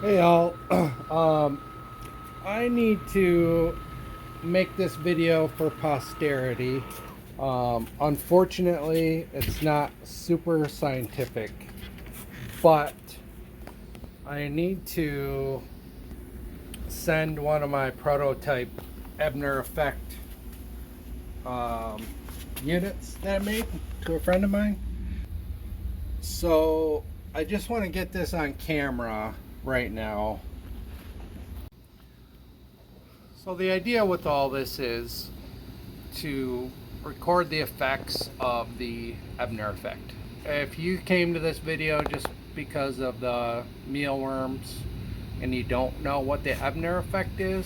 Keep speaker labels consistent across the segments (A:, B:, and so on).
A: Hey all, I need to make this video for posterity. Unfortunately, it's not super scientific, but I need to send one of my prototype Ebner Effect um, units that I made to a friend of mine. So I just want to get this on camera right now. So the idea with all this is to record the effects of the Ebner Effect. If you came to this video just because of the mealworms and you don't know what the Ebner Effect is,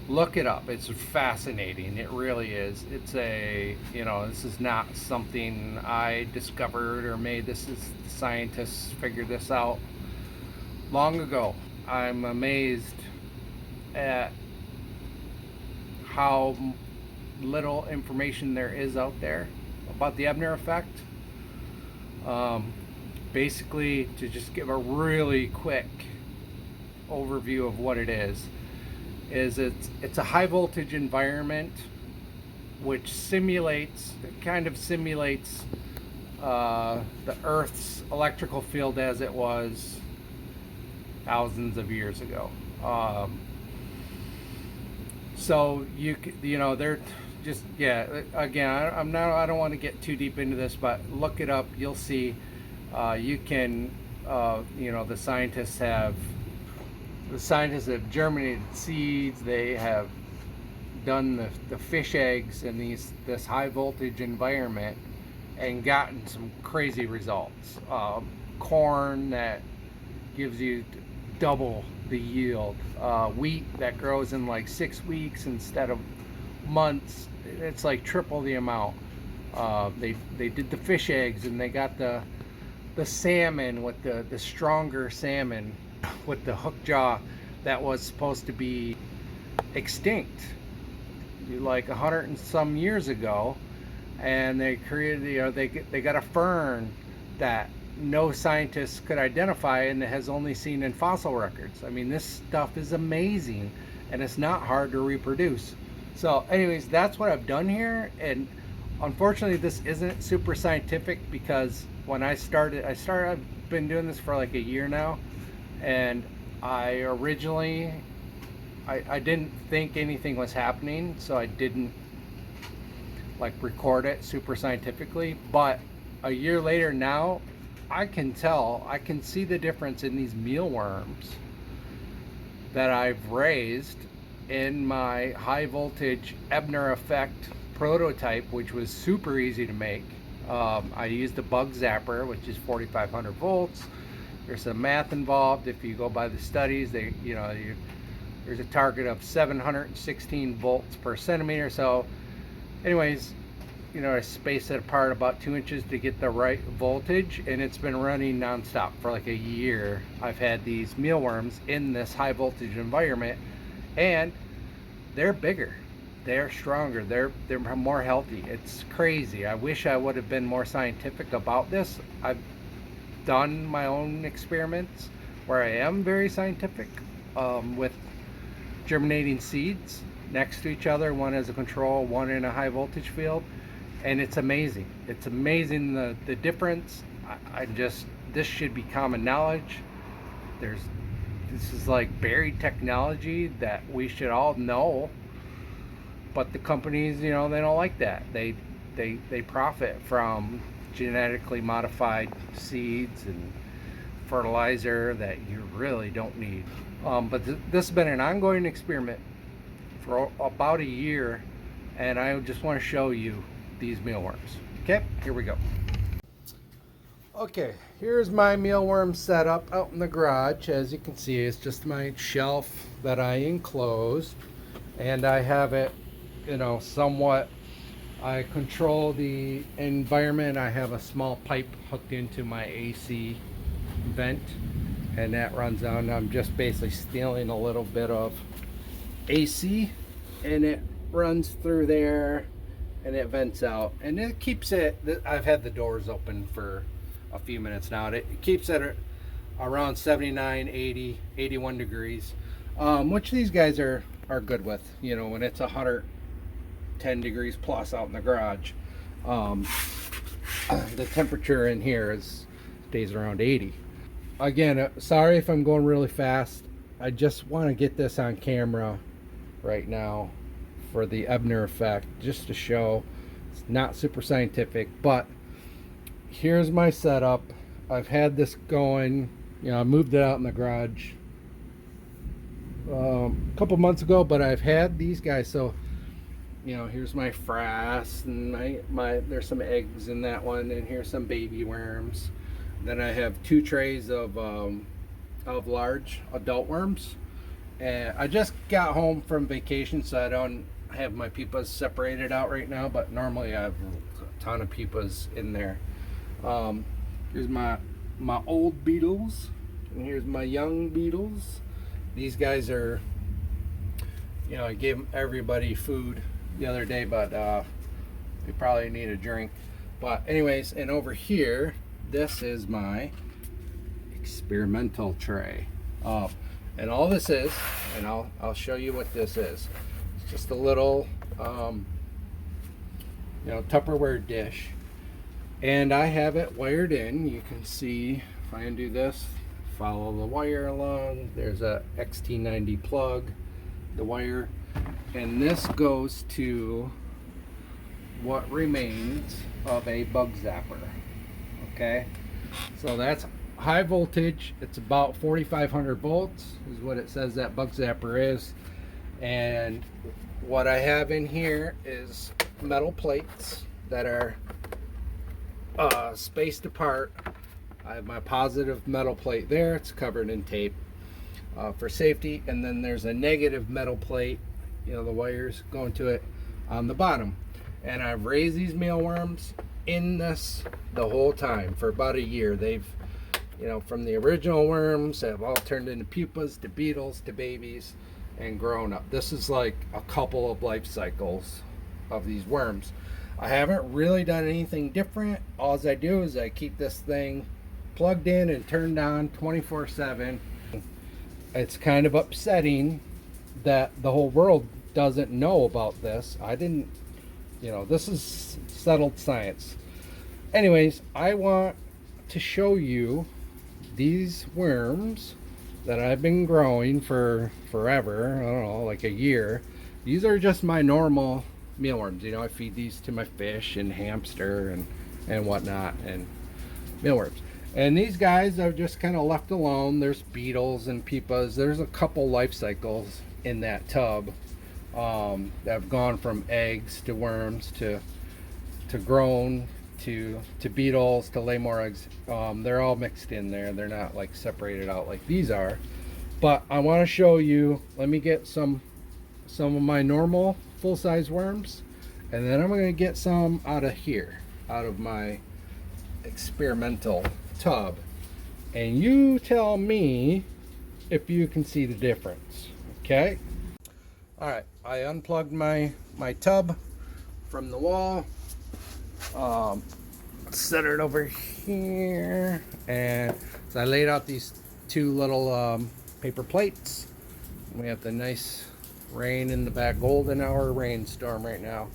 A: look it up. It's fascinating. It really is. It's this is not something I discovered or made. This is scientists figured this out long ago. I'm amazed at how little information there is out there about the Ebner Effect. Basically, to just give a really quick overview of what it is it's a high voltage environment which kind of simulates the Earth's electrical field as it was thousands of years ago. So they're just, again, I don't want to get too deep into this, but look it up. You'll see. You can, the scientists have germinated seeds. They have done the fish eggs in this high voltage environment and gotten some crazy results. Corn that gives you double the yield. Wheat that grows in like 6 weeks instead of months. It's like triple the amount. They did the fish eggs and they got the salmon with the stronger salmon with the hook jaw that was supposed to be extinct like 100 and some years ago, and they created, they got a fern that no scientists could identify and it has only seen in fossil records. I mean, this stuff is amazing and it's not hard to reproduce. So anyways, that's what I've done here, and unfortunately this isn't super scientific because when I've been doing this for like a year now, and I originally I didn't think anything was happening, so I didn't like record it super scientifically. But a year later now, I can see the difference in these mealworms that I've raised in my high voltage Ebner Effect prototype, which was super easy to make. I used a bug zapper, which is 4,500 volts. There's some math involved. If you go by the studies, there's a target of 716 volts per centimeter. So anyways, I space it apart about 2 inches to get the right voltage, and it's been running nonstop for like a year. I've had these mealworms in this high voltage environment, and they're bigger, they're stronger, they're more healthy. It's crazy. I wish I would have been more scientific about this. I've done my own experiments where I am very scientific, with germinating seeds next to each other, one as a control, one in a high voltage field, and it's amazing. It's amazing the difference. This should be common knowledge. This is like buried technology that we should all know, but the companies, they don't like that. They profit from genetically modified seeds and fertilizer that you really don't need. But this has been an ongoing experiment for about a year, and I just want to show you these mealworms. Okay, here we go. Okay, here's my mealworm setup out in the garage. As you can see, it's just my shelf that I enclosed, and I have it, somewhat. I control the environment. I have a small pipe hooked into my AC vent, and that runs down. I'm just basically stealing a little bit of AC, and it runs through there and it vents out, and it keeps it. I've had the doors open for a few minutes now. It keeps it around 79, 80, 81 degrees, which these guys are good with. You know, when it's 110 degrees plus out in the garage, the temperature in here stays around 80. Again, sorry if I'm going really fast. I just want to get this on camera right now for the Ebner Effect, just to show it's not super scientific, but here's my setup. I've had this going, you know, I moved it out in the garage a couple months ago, but I've had these guys. So, you know, here's my frass, and my there's some eggs in that one, and here's some baby worms. Then I have 2 trays of large adult worms. And I just got home from vacation, so I don't have my pupas separated out right now, but normally I have a ton of pupas in there. Here's my old beetles, and here's my young beetles. These guys are, you know, I gave everybody food the other day, but they probably need a drink. But anyways, and over here, this is my experimental tray. And all this is, and I'll show you what this is. It's just a little, you know, Tupperware dish, and I have it wired in. You can see if I undo this, follow the wire along. There's a XT90 plug, the wire, and this goes to what remains of a bug zapper. Okay, so that's high voltage. It's about 4,500 volts is what it says that bug zapper is. And what I have in here is metal plates that are spaced apart. I have my positive metal plate there. It's covered in tape for safety, and then there's a negative metal plate, you know, the wires going to it on the bottom. And I've raised these mealworms in this the whole time for about a year. They've, you know, from the original worms have all turned into pupas to beetles to babies and grown up. This is like a couple of life cycles of these worms. I haven't really done anything different. All I do is I keep this thing plugged in and turned on 24/7. It's kind of upsetting that the whole world doesn't know about this. I didn't, you know, this is settled science. Anyways, I want to show you these worms that I've been growing for forever. I don't know, like a year. These are just my normal mealworms. You know, I feed these to my fish and hamster and whatnot, and mealworms. And these guys are just kind of left alone. There's beetles and pupas. There's a couple life cycles in that tub that have gone from eggs to worms to grown to beetles to lay more eggs. They're all mixed in there. They're not like separated out like these are. But I want to show you. Let me get some of my normal full-size worms, and then I'm going to get some out of here, out of my experimental tub, and you tell me if you can see the difference. Okay. All right, I unplugged my tub from the wall, set it over here, and so I laid out these 2 little paper plates. We have the nice rain in the back, golden hour rainstorm right now,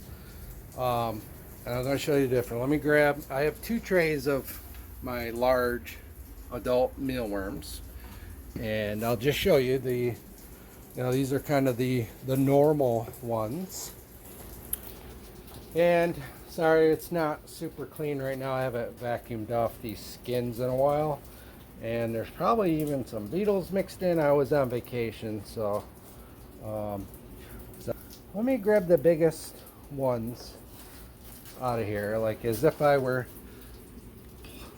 A: and I'm going to show you different. Let me grab, I have 2 trays of my large adult mealworms, and I'll just show you the, you know, these are kind of the normal ones. And sorry, it's not super clean right now. I haven't vacuumed off these skins in a while, and there's probably even some beetles mixed in. I was on vacation, so let me grab the biggest ones out of here, like as if I were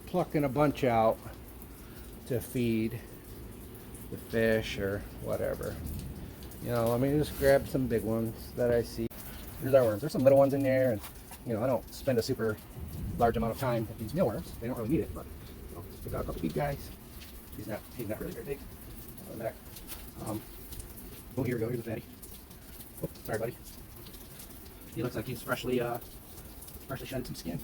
A: plucking a bunch out to feed the fish or whatever. You know, let me just grab some big ones that I see. Here's our worms. There's some little ones in there, and you know, I don't spend a super large amount of time with these mealworms. They don't really need it, but you know, pick out a couple big guys. He's not really very big. On the back. Oh, here we go. Here's the fatty. Oh, sorry, buddy. He looks like he's freshly shedded some skin.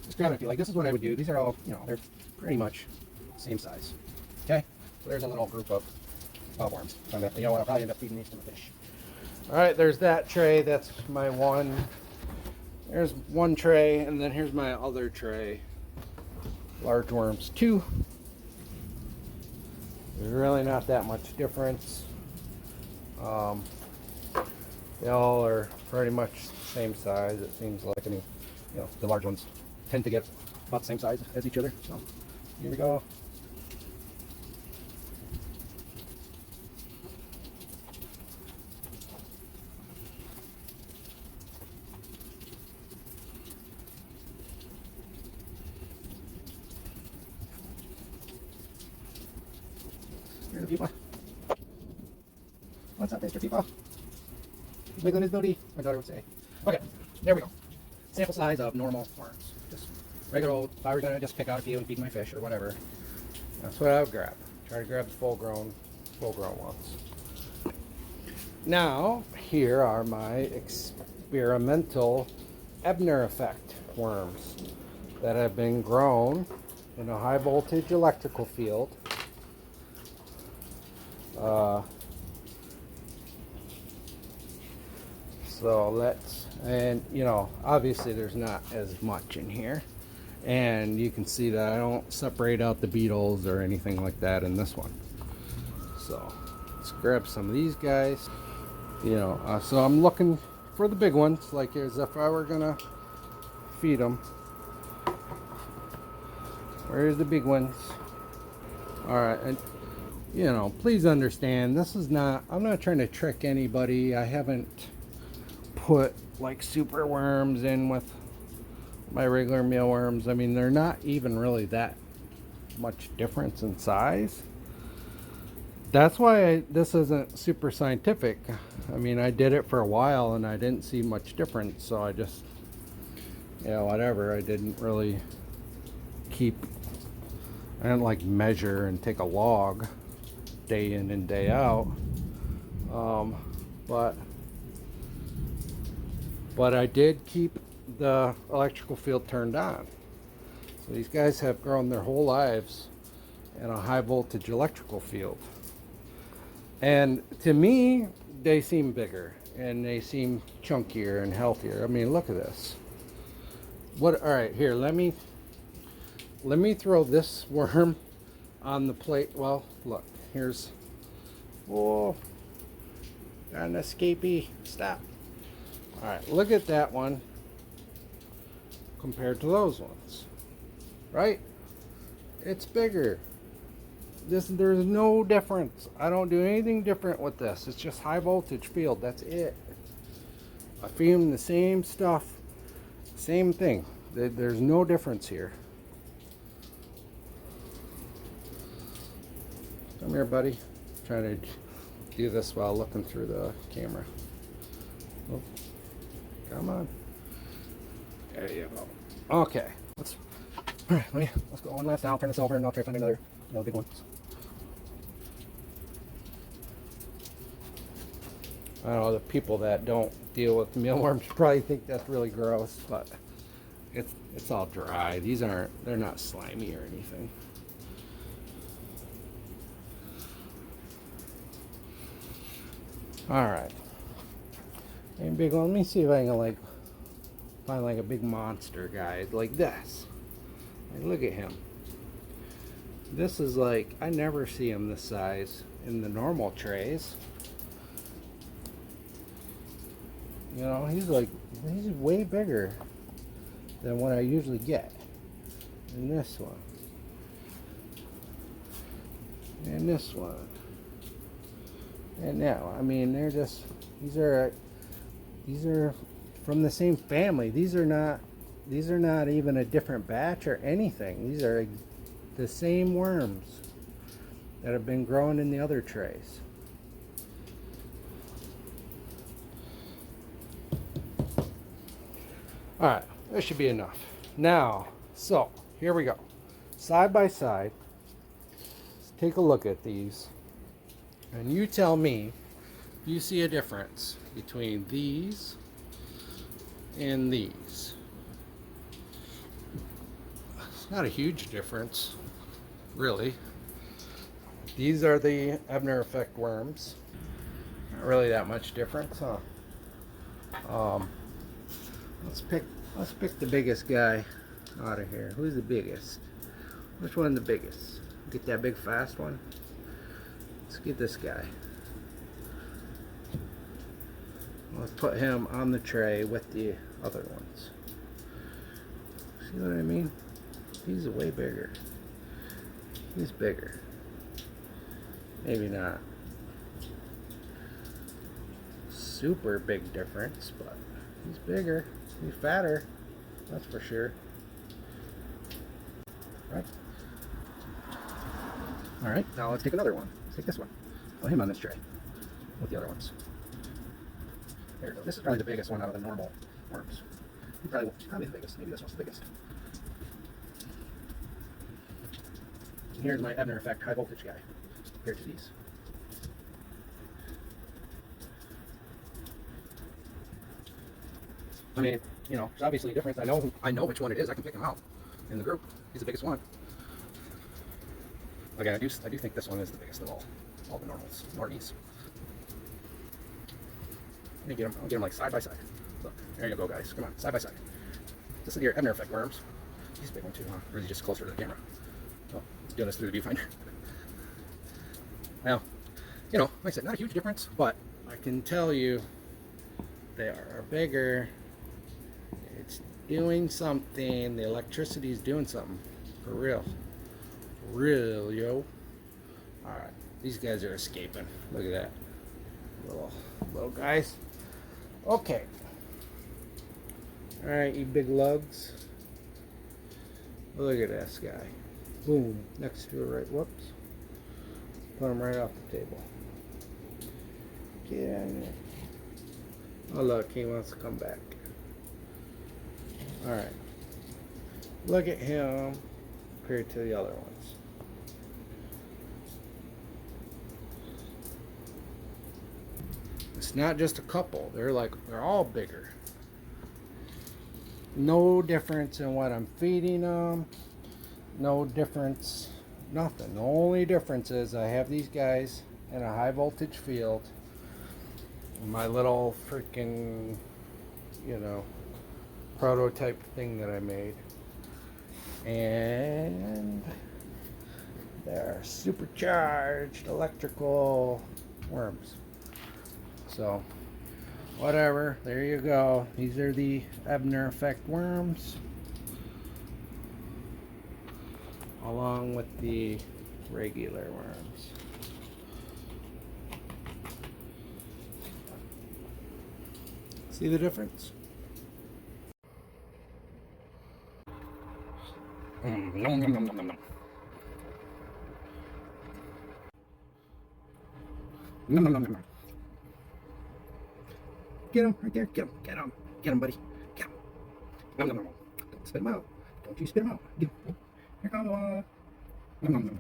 A: This
B: just grab it. Like, this is what I would do. These are all, you know, they're pretty much same size. Okay, so there's a little group of mealworms. So you know what? I'll probably end up feeding these to the fish.
A: All right, there's that tray. That's my one. There's one tray, and then here's my other tray. Large worms, 2. There's really not that much difference. They all are pretty much the same size. It seems like. I mean, you know, the large ones tend to get about the same size as each other. So here we go. Here's the people. What's up, Mr. People? Wiggling his booty, my daughter would say. Okay, there we go. Sample size of normal worms. Just regular old, if I were going to just pick out a few and feed my fish or whatever, that's what I would grab. Try to grab the full grown ones. Now, here are my experimental Ebner Effect worms that have been grown in a high voltage electrical field. So let's, and you know, obviously there's not as much in here, and you can see that I don't separate out the beetles or anything like that in this one. So let's grab some of these guys. You know, so I'm looking for the big ones, like as if I were gonna feed them. Where's the big ones? All right, and you know, please understand, this is not, I'm not trying to trick anybody. I haven't put like super worms in with my regular mealworms. I mean, they're not even really that much difference in size. That's why this isn't super scientific. I mean, I did it for a while and I didn't see much difference, so I just, you know, whatever. I didn't really I didn't like measure and take a log day in and day out. But I did keep the electrical field turned on. So these guys have grown their whole lives in a high voltage electrical field. And to me, they seem bigger and they seem chunkier and healthier. I mean, look at this. All right, here, let me throw this worm on the plate. Well, look, here's, whoa, got an escapee. Stop. All right, look at that one compared to those ones, right? It's bigger. There's no difference. I don't do anything different with this. It's just high voltage field. That's it. I feed them the same stuff, same thing. There's no difference here. Come here, buddy. I'm trying to do this while looking through the camera. Oh, come on. There you go. Okay. Let's go one last time. I'll turn this over and I'll try to find another big one. I don't know, the people that don't deal with mealworms probably think that's really gross, but it's all dry. They're not slimy or anything. All right. And big one. Let me see if I can find like a big monster guy like this. And look at him. This is like, I never see him this size in the normal trays. You know, he's way bigger than what I usually get in this one. And this one. And now, I mean, these are from the same family. These are not even a different batch or anything. These are the same worms that have been growing in the other trays. All right, that should be enough. Now, so here we go. Side by side, let's take a look at these. And you tell me if you see a difference between these and these. It's not a huge difference, really. These are the Ebner Effect worms. Not really that much difference, huh? Let's pick the biggest guy out of here. Who's the biggest? Which one's the biggest? Get that big fast one? Let's get this guy. Let's put him on the tray with the other ones. See what I mean? He's way bigger. He's bigger. Maybe not super big difference, but he's bigger. He's fatter. That's for sure. Right. All right. Now let's take another one. Let's take this one. Put him on this tray with the other ones. There we go. This is probably the biggest one out of the normal worms. Probably the biggest. Maybe this one's the biggest. And here's my Ebner Effect high voltage guy compared to these. I mean, you know, there's obviously a difference. I know which one it is. I can pick him out in the group. He's the biggest one. Again, I do think this one is the biggest of all the normies. I'll get them like side by side. Look, there you go, guys. Come on, side by side. This is your Ebner Effect worms. He's a big one too, huh? Or is he just closer to the camera? So, let's do this through the viewfinder. Now, you know, like I said, not a huge difference, but I can tell you they are bigger. It's doing something. The electricity is doing something. For real. For real, yo. Alright, these guys are escaping. Look at that. Little guys. Okay. Alright, you big lugs. Look at this guy. Boom. Next to it, right? Whoops. Put him right off the table. Get in there. Oh, look, he wants to come back. Alright. Look at him compared to the other ones. It's not just a couple. They're all bigger. No difference in what I'm feeding them. No difference. Nothing. The only difference is I have these guys in a high voltage field. My little freaking, you know, prototype thing that I made. And they're supercharged electrical worms. So, whatever. There you go. These are the Ebner Effect worms. Along with the regular worms. See the difference? Nom, nom, nom, nom, nom. Nom, nom, nom, nom. Get him right there. Get him. Get him. Get him, buddy. Get him. Nom, nom, nom, nom. Don't spit him out. Don't you spit him out. Get him. Here comes one. Nom, nom, nom, nom.